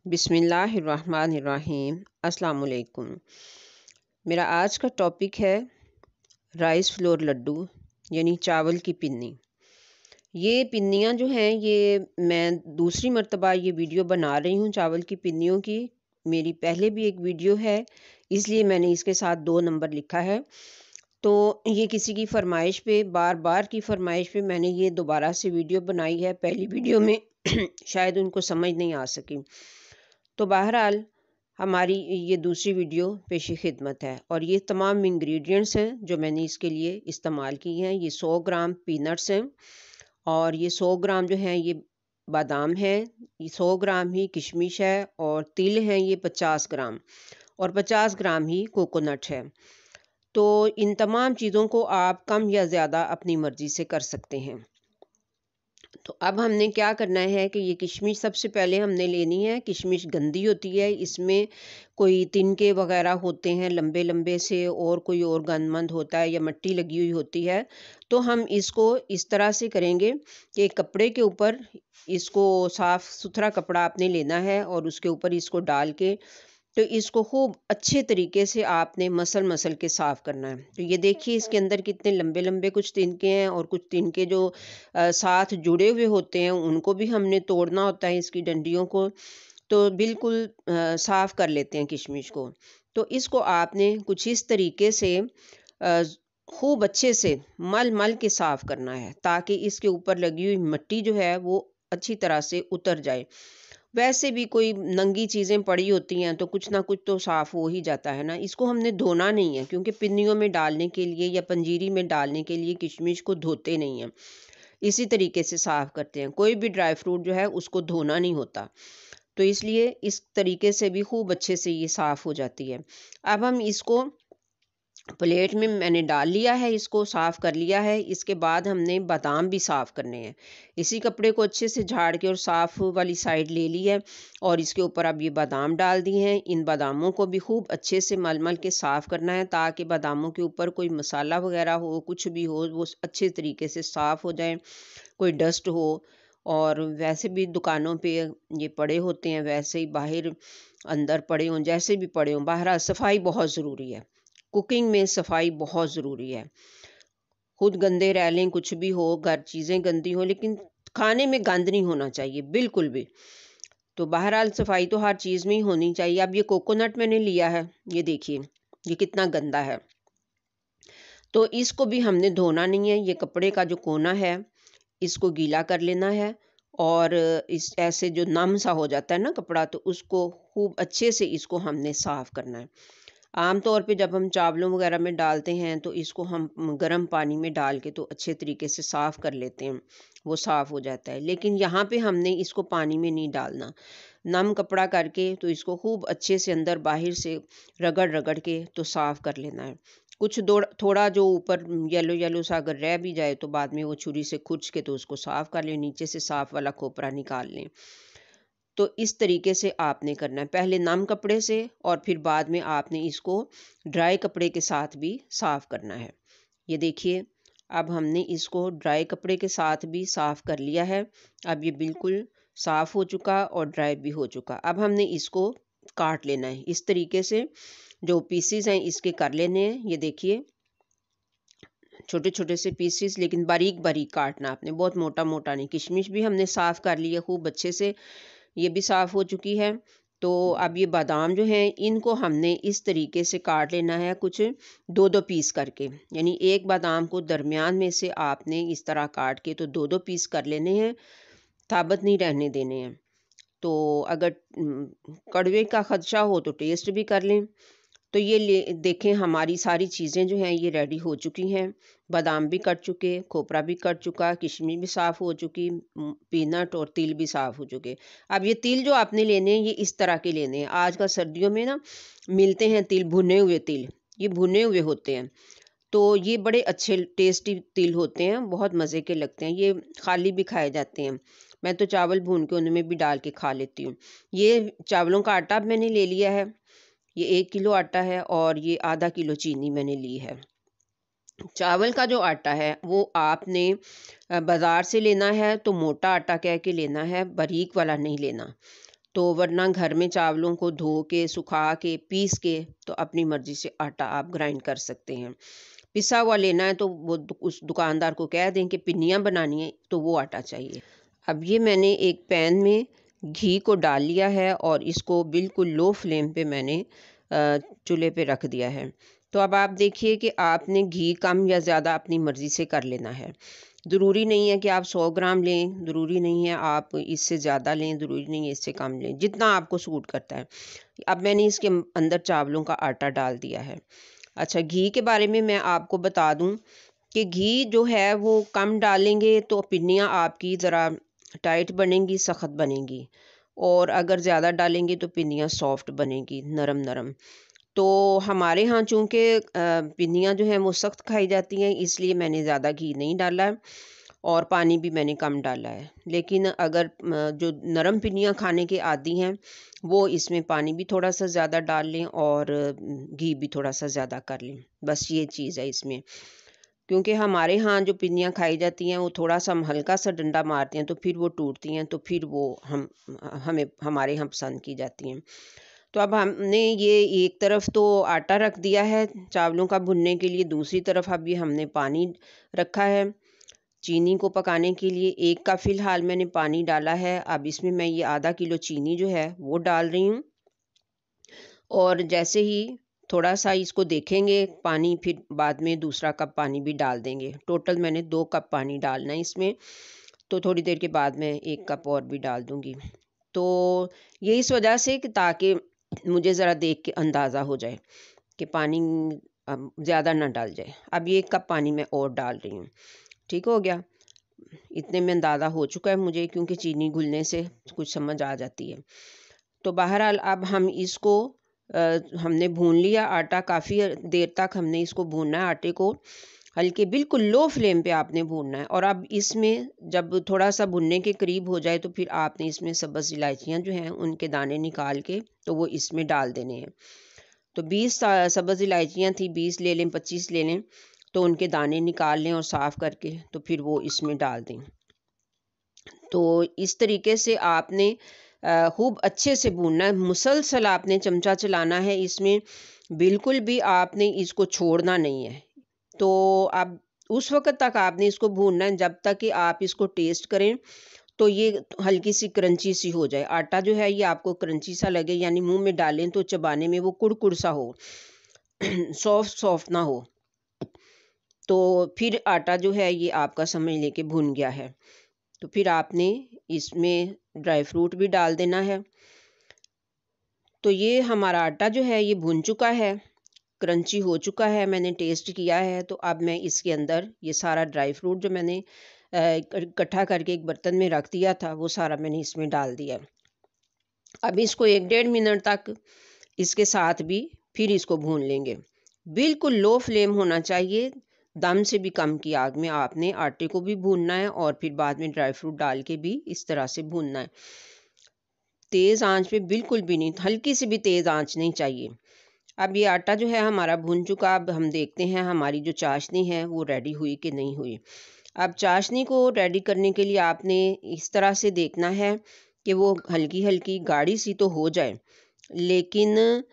बिस्मिल्लाहिर्रहमानिर्रहीम। अस्सलाम वालेकुम। मेरा आज का टॉपिक है राइस फ्लोर लड्डू यानी चावल की पिन्नी। ये पिन्नियाँ जो हैं ये मैं दूसरी मर्तबा ये वीडियो बना रही हूँ चावल की पिन्नियों की। मेरी पहले भी एक वीडियो है, इसलिए मैंने इसके साथ 2 नंबर लिखा है। तो ये किसी की फ़रमाइश पे, बार-बार की फ़रमाइश पे मैंने ये दोबारा से वीडियो बनाई है। पहली वीडियो में शायद उनको समझ नहीं आ सकी। तो बहरहाल हमारी ये दूसरी वीडियो पेशी खिदमत है और ये तमाम इंग्रेडिएंट्स हैं जो मैंने इसके लिए इस्तेमाल की हैं। ये 100 ग्राम पीनट्स हैं और ये 100 ग्राम जो हैं ये बादाम है, ये 100 ग्राम ही किशमिश है और तिल हैं ये 50 ग्राम और 50 ग्राम ही कोकोनट है। तो इन तमाम चीज़ों को आप कम या ज़्यादा अपनी मर्ज़ी से कर सकते हैं। तो अब हमने क्या करना है कि ये किशमिश सबसे पहले हमने लेनी है। किशमिश गंदी होती है, इसमें कोई तिनके वगैरह होते हैं लंबे लंबे से और कोई और गंदमंद होता है या मिट्टी लगी हुई होती है। तो हम इसको इस तरह से करेंगे कि कपड़े के ऊपर इसको साफ़ सुथरा कपड़ा आपने लेना है और उसके ऊपर इसको डाल के तो इसको खूब अच्छे तरीके से आपने मसल-मसल के साफ़ करना है। तो ये देखिए इसके अंदर कितने लंबे-लंबे कुछ तिनके हैं और कुछ तिनके जो साथ जुड़े हुए होते हैं उनको भी हमने तोड़ना होता है इसकी डंडियों को। तो बिल्कुल साफ़ कर लेते हैं किशमिश को। तो इसको आपने कुछ इस तरीके से खूब अच्छे से मल-मल के साफ़ करना है ताकि इसके ऊपर लगी हुई मिट्टी जो है वो अच्छी तरह से उतर जाए। वैसे भी कोई नंगी चीज़ें पड़ी होती हैं तो कुछ ना कुछ तो साफ़ हो ही जाता है ना। इसको हमने धोना नहीं है क्योंकि पिन्नियों में डालने के लिए या पंजीरी में डालने के लिए किशमिश को धोते नहीं हैं। इसी तरीके से साफ़ करते हैं। कोई भी ड्राई फ्रूट जो है उसको धोना नहीं होता। तो इसलिए इस तरीके से भी खूब अच्छे से ये साफ़ हो जाती है। अब हम इसको प्लेट में मैंने डाल लिया है, इसको साफ़ कर लिया है। इसके बाद हमने बादाम भी साफ़ करने हैं। इसी कपड़े को अच्छे से झाड़ के और साफ़ वाली साइड ले ली है और इसके ऊपर अब ये बादाम डाल दिए हैं। इन बादामों को भी खूब अच्छे से मल-मल के साफ़ करना है ताकि बादामों के ऊपर कोई मसाला वग़ैरह हो, कुछ भी हो, वो अच्छे तरीके से साफ़ हो जाए, कोई डस्ट हो। और वैसे भी दुकानों पे ये पड़े होते हैं, वैसे ही बाहर अंदर पड़े हों, जैसे भी पड़े हों, बहरहाल सफाई बहुत ज़रूरी है। कुकिंग में सफाई बहुत ज़रूरी है। खुद गंदे रह लें, कुछ भी हो, घर चीज़ें गंदी हों, लेकिन खाने में गंद नहीं होना चाहिए, बिल्कुल भी। तो बहरहाल सफाई तो हर चीज़ में ही होनी चाहिए। अब ये कोकोनट मैंने लिया है, ये देखिए, ये कितना गंदा है। तो इसको भी हमने धोना नहीं है, ये कपड़े का जो कोना है, इसको गीला कर लेना है और इस ऐसे जो नम सा हो जाता है ना कपड़ा, तो उसको खूब अच्छे से इसको हमने साफ़ करना है। आम तौर पे जब हम चावलों वगैरह में डालते हैं तो इसको हम गर्म पानी में डाल के तो अच्छे तरीके से साफ़ कर लेते हैं, वो साफ़ हो जाता है। लेकिन यहाँ पे हमने इसको पानी में नहीं डालना, नम कपड़ा करके तो इसको खूब अच्छे से अंदर बाहर से रगड़-रगड़ के तो साफ़ कर लेना है। कुछ थोड़ा जो ऊपर येलो-येलो सा अगर रह भी जाए तो बाद में वो छुरी से खुरच के तो उसको साफ़ कर लें, नीचे से साफ़ वाला खोपरा निकाल लें। तो इस तरीके से आपने करना है, पहले नम कपड़े से और फिर बाद में आपने इसको ड्राई कपड़े के साथ भी साफ़ करना है। ये देखिए, अब हमने इसको ड्राई कपड़े के साथ भी साफ़ कर लिया है। अब ये बिल्कुल साफ़ हो चुका और ड्राई भी हो चुका। अब हमने इसको काट लेना है। इस तरीके से जो पीसेस हैं इसके कर लेने हैं। ये देखिए, छोटे-छोटे से पीसेस, लेकिन बारीक-बारीक काटना आपने, बहुत मोटा-मोटा नहीं। किशमिश भी हमने साफ़ कर ली है खूब अच्छे से, ये भी साफ़ हो चुकी है। तो अब ये बादाम जो हैं इनको हमने इस तरीके से काट लेना है, कुछ 2-2 पीस करके। यानी एक बादाम को दरमियान में से आपने इस तरह काट के तो 2-2 पीस कर लेने हैं, साबुत नहीं रहने देने हैं। तो अगर कड़वे का खदशा हो तो टेस्ट भी कर लें। तो ये ले देखें, हमारी सारी चीज़ें जो हैं ये रेडी हो चुकी हैं। बादाम भी कट चुके, खोपरा भी कट चुका, किशमिश भी साफ़ हो चुकी, पीनट और तिल भी साफ़ हो चुके। अब ये तिल जो आपने लेने हैं ये इस तरह के लेने हैं। आजकल सर्दियों में ना मिलते हैं तिल, भुने हुए तिल, ये भुने हुए होते हैं। तो ये बड़े अच्छे टेस्टी तिल होते हैं, बहुत मज़े के लगते हैं। ये खाली भी खाए जाते हैं। मैं तो चावल भून के उनमें भी डाल के खा लेती हूँ। ये चावलों का आटा मैंने ले लिया है। ये 1 किलो आटा है और ये आधा किलो चीनी मैंने ली है। चावल का जो आटा है वो आपने बाज़ार से लेना है तो मोटा आटा कह के लेना है, बारीक वाला नहीं लेना। तो वरना घर में चावलों को धो के सुखा के पीस के तो अपनी मर्ज़ी से आटा आप ग्राइंड कर सकते हैं। पिसा हुआ लेना है तो वो उस दुकानदार को कह दें कि पिन्नियाँ बनानी है तो वो आटा चाहिए। अब ये मैंने एक पैन में घी को डाल लिया है और इसको बिल्कुल लो फ्लेम पे मैंने चूल्हे पे रख दिया है। तो अब आप देखिए कि आपने घी कम या ज़्यादा अपनी मर्ज़ी से कर लेना है। ज़रूरी नहीं है कि आप 100 ग्राम लें, ज़रूरी नहीं है आप इससे ज़्यादा लें, ज़रूरी नहीं है इससे कम लें, जितना आपको सूट करता है। अब मैंने इसके अंदर चावलों का आटा डाल दिया है। अच्छा, घी के बारे में मैं आपको बता दूं कि घी जो है वो कम डालेंगे तो पिन्नियाँ आपकी ज़रा टाइट बनेंगी, सख्त बनेंगी, और अगर ज़्यादा डालेंगे तो पिन्नियाँ सॉफ्ट बनेंगी, नरम नरम। तो हमारे यहाँ चूँकि पिन्नियाँ जो हैं वो सख्त खाई जाती हैं, इसलिए मैंने ज़्यादा घी नहीं डाला है और पानी भी मैंने कम डाला है। लेकिन अगर जो नरम पिन्नियाँ खाने के आदी हैं, वो इसमें पानी भी थोड़ा-सा ज़्यादा डाल लें और घी भी थोड़ा-सा ज़्यादा कर लें। बस ये चीज़ है इसमें। क्योंकि हमारे यहाँ जो पिन्नियाँ खाई जाती हैं, वो थोड़ा-सा हम हल्का-सा डंडा मारते हैं, तो फिर वो टूटती हैं, तो फिर वो हमें हमारे यहाँ पसंद की जाती हैं। तो अब हमने ये एक तरफ तो आटा रख दिया है चावलों का भुनने के लिए, दूसरी तरफ अब ये हमने पानी रखा है चीनी को पकाने के लिए। 1 कप फ़िलहाल मैंने पानी डाला है। अब इसमें मैं ये आधा किलो चीनी जो है वो डाल रही हूँ और जैसे ही थोड़ा-सा इसको देखेंगे पानी, फिर बाद में दूसरा कप पानी भी डाल देंगे। टोटल मैंने 2 कप पानी डालना है इसमें, तो थोड़ी देर के बाद मैं 1 कप और भी डाल दूँगी। तो ये इस वजह से कि ताकि मुझे ज़रा देख के अंदाज़ा हो जाए कि पानी ज़्यादा ना डल जाए। अब ये 1 कप पानी मैं और डाल रही हूँ। ठीक हो गया? इतने में अंदाज़ा हो चुका है मुझे, क्योंकि चीनी घुलने से कुछ समझ आ जाती है। तो बहरहाल अब हम इसको हमने भून लिया आटा, काफ़ी देर तक हमने इसको भूनना है आटे को। हल्के बिल्कुल लो फ्लेम पे आपने भूनना है और अब इसमें जब थोड़ा-सा भुनने के करीब हो जाए तो फिर आपने इसमें सब्ज़ इलायचियाँ जो हैं उनके दाने निकाल के तो वो इसमें डाल देने हैं। तो 20 सब्ज़ इलायचियाँ थी, 20 ले लें, 25 ले लें, तो उनके दाने निकाल लें और साफ़ करके तो फिर वो इसमें डाल दें। तो इस तरीके से आपने खूब अच्छे से भूनना है, मुसलसल आपने चमचा चलाना है इसमें, बिल्कुल भी आपने इसको छोड़ना नहीं है। तो अब उस वक़्त तक आपने इसको भूनना है जब तक कि आप इसको टेस्ट करें तो ये हल्की सी क्रंची सी हो जाए। आटा जो है ये आपको क्रंची सा लगे, यानी मुँह में डालें तो चबाने में वो कुड़-कुड़ सा हो, सॉफ्ट सॉफ्ट ना हो। तो फिर आटा जो है ये आपका समझ लें कि भुन गया है। तो फिर आपने इसमें ड्राई फ्रूट भी डाल देना है। तो ये हमारा आटा जो है ये भुन चुका है, क्रंची हो चुका है, मैंने टेस्ट किया है। तो अब मैं इसके अंदर ये सारा ड्राई फ्रूट जो मैंने इकट्ठा करके एक बर्तन में रख दिया था, वो सारा मैंने इसमें डाल दिया। अब इसको 1 डेढ़ मिनट तक इसके साथ भी फिर इसको भून लेंगे। बिल्कुल लो फ्लेम होना चाहिए, दम से भी कम की आग में आपने आटे को भी भूनना है और फिर बाद में ड्राई फ्रूट डाल के भी इस तरह से भूनना है। तेज़ आंच पे बिल्कुल भी नहीं, हल्की सी भी तेज़ आंच नहीं चाहिए। अब ये आटा जो है हमारा भुन चुका, अब हम देखते हैं हमारी जो चाशनी है वो रेडी हुई कि नहीं हुई। अब चाशनी को रेडी करने के लिए आपने इस तरह से देखना है कि वो हल्की-हल्की गाढ़ी सी तो हो जाए, लेकिन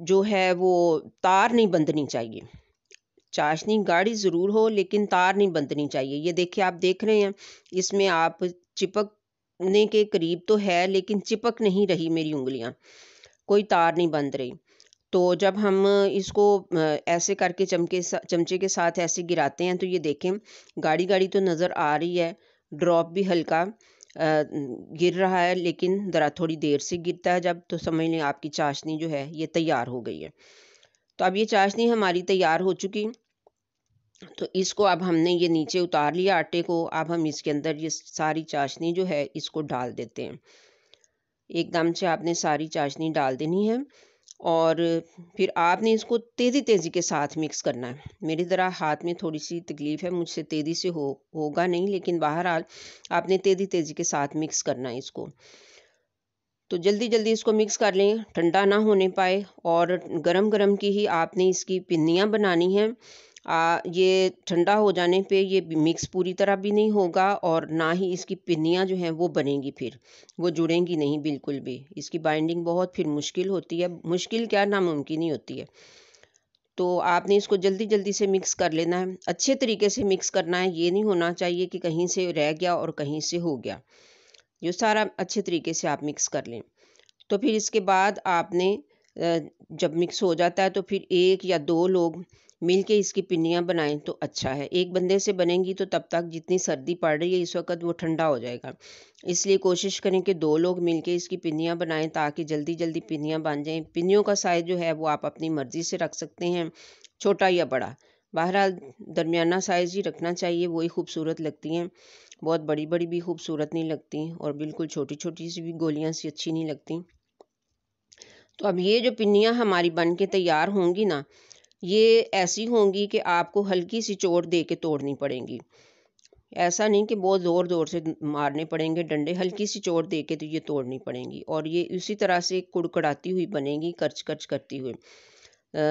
जो है वो तार नहीं बंधनी चाहिए। चाशनी गाढ़ी ज़रूर हो लेकिन तार नहीं बंधनी चाहिए। ये देखिए, आप देख रहे हैं इसमें आप चिपकने के करीब तो है लेकिन चिपक नहीं रही मेरी उँगलियाँ, कोई तार नहीं बंध रही। तो जब हम इसको ऐसे करके चमचे के साथ ऐसे गिराते हैं तो ये देखें गाढ़ी-गाढ़ी तो नज़र आ रही है, ड्रॉप भी हल्का गिर रहा है, लेकिन ज़रा थोड़ी देर से गिरता है जब, तो समझ लें आपकी चाशनी जो है ये तैयार हो गई है। तो अब ये चाशनी हमारी तैयार हो चुकी, तो इसको अब हमने ये नीचे उतार लिया आटे को। अब हम इसके अंदर ये सारी चाशनी जो है इसको डाल देते हैं। एकदम से आपने सारी चाशनी डाल देनी है और फिर आपने इसको तेज़ी-तेज़ी के साथ मिक्स करना है। मेरी ज़रा हाथ में थोड़ी-सी तकलीफ़ है, मुझसे तेज़ी से होगा नहीं, लेकिन बहरहाल आपने तेज़ी-तेज़ी के साथ मिक्स करना है इसको। तो जल्दी-जल्दी इसको मिक्स कर लें, ठंडा ना होने पाए, और गरम-गरम की ही आपने इसकी पिन्नियाँ बनानी हैं। ये ठंडा हो जाने पे ये मिक्स पूरी तरह भी नहीं होगा और ना ही इसकी पिन्नियाँ जो हैं वो बनेंगी, फिर वो जुड़ेंगी नहीं बिल्कुल भी। इसकी बाइंडिंग बहुत फिर मुश्किल होती है, मुश्किल क्या नामुमकिन ही होती है। तो आपने इसको जल्दी जल्दी से मिक्स कर लेना है, अच्छे तरीके से मिक्स करना है। ये नहीं होना चाहिए कि कहीं से रह गया और कहीं से हो गया। जो सारा अच्छे तरीके से आप मिक्स कर लें। तो फिर इसके बाद आपने जब मिक्स हो जाता है तो फिर 1 या 2 लोग मिलके इसकी पिन्नियाँ बनाएं तो अच्छा है। एक बंदे से बनेंगी तो तब तक जितनी सर्दी पड़ रही है इस वक्त वो ठंडा हो जाएगा। इसलिए कोशिश करें कि 2 लोग मिलके इसकी पिन्नियाँ बनाएं ताकि जल्दी जल्दी पिन्नियाँ बन जाएं। पिन्नियों का साइज़ जो है वो आप अपनी मर्ज़ी से रख सकते हैं, छोटा या बड़ा। बहरहाल दरमियाना साइज़ ही रखना चाहिए, वही खूबसूरत लगती हैं। बहुत बड़ी बड़ी भी खूबसूरत नहीं लगती और बिल्कुल छोटी छोटी सी भी गोलियां सी अच्छी नहीं लगती। तो अब ये जो पिन्नियाँ हमारी बन के तैयार होंगी ना, ये ऐसी होंगी कि आपको हल्की सी चोट दे के तोड़नी पड़ेंगी। ऐसा नहीं कि बहुत ज़ोर ज़ोर से मारने पड़ेंगे डंडे, हल्की सी चोट दे के तो ये तोड़नी पड़ेंगी और ये उसी तरह से कुड़कुड़ाती हुई बनेंगी, कर्च कर्च करती हुई।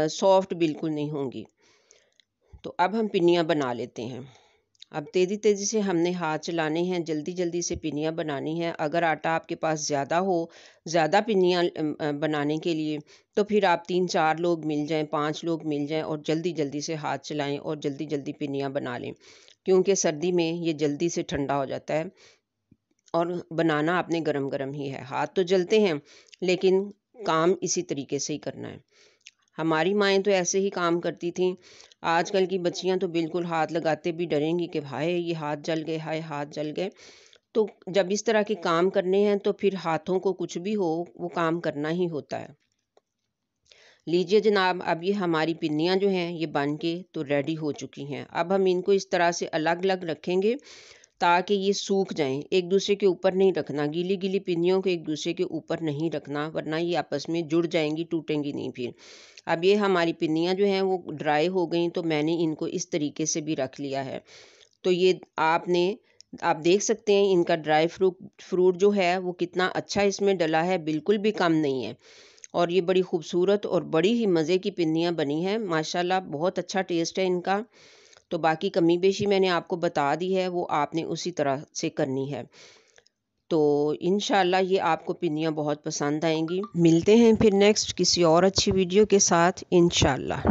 सॉफ्ट बिल्कुल नहीं होंगी। तो अब हम पिन्नियाँ बना लेते हैं। अब तेज़ी तेज़ी से हमने हाथ चलाने हैं, जल्दी जल्दी से पिन्नियाँ बनानी हैं। अगर आटा आपके पास ज़्यादा हो, ज़्यादा पिन्नियाँ बनाने के लिए, तो फिर आप 3-4 लोग मिल जाएं, 5 लोग मिल जाएं और जल्दी जल्दी से हाथ चलाएं और जल्दी जल्दी पिन्नियाँ बना लें, क्योंकि सर्दी में ये जल्दी से ठंडा हो जाता है और बनाना आपने गरम गरम ही है। हाथ तो जलते हैं लेकिन काम इसी तरीके से ही करना है। हमारी माएँ तो ऐसे ही काम करती थीं। आजकल की बच्चियाँ तो बिल्कुल हाथ लगाते भी डरेंगी कि हाय ये हाथ जल गए, हाय हाथ जल गए। तो जब इस तरह के काम करने हैं तो फिर हाथों को कुछ भी हो वो काम करना ही होता है। लीजिए जनाब, अब ये हमारी पिन्नियाँ जो हैं ये बन के तो रेडी हो चुकी हैं। अब हम इनको इस तरह से अलग अलग रखेंगे ताकि ये सूख जाएं। एक दूसरे के ऊपर नहीं रखना, गीली गीली पिन्नियों को एक दूसरे के ऊपर नहीं रखना, वरना ये आपस में जुड़ जाएंगी, टूटेंगी नहीं फिर। अब ये हमारी पिन्नियाँ जो हैं वो ड्राई हो गई तो मैंने इनको इस तरीके से भी रख लिया है। तो ये आप देख सकते हैं इनका ड्राई फ्रूट जो है वो कितना अच्छा इसमें डला है, बिल्कुल भी कम नहीं है। और ये बड़ी खूबसूरत और बड़ी ही मज़े की पिन्नियाँ बनी हैं माशाल्लाह, बहुत अच्छा टेस्ट है इनका। तो बाकी कमी बेशी मैंने आपको बता दी है, वो आपने उसी तरह से करनी है। तो इंशाल्लाह ये आपको पिन्नियाँ बहुत पसंद आएंगी। मिलते हैं फिर नेक्स्ट किसी और अच्छी वीडियो के साथ इंशाल्लाह।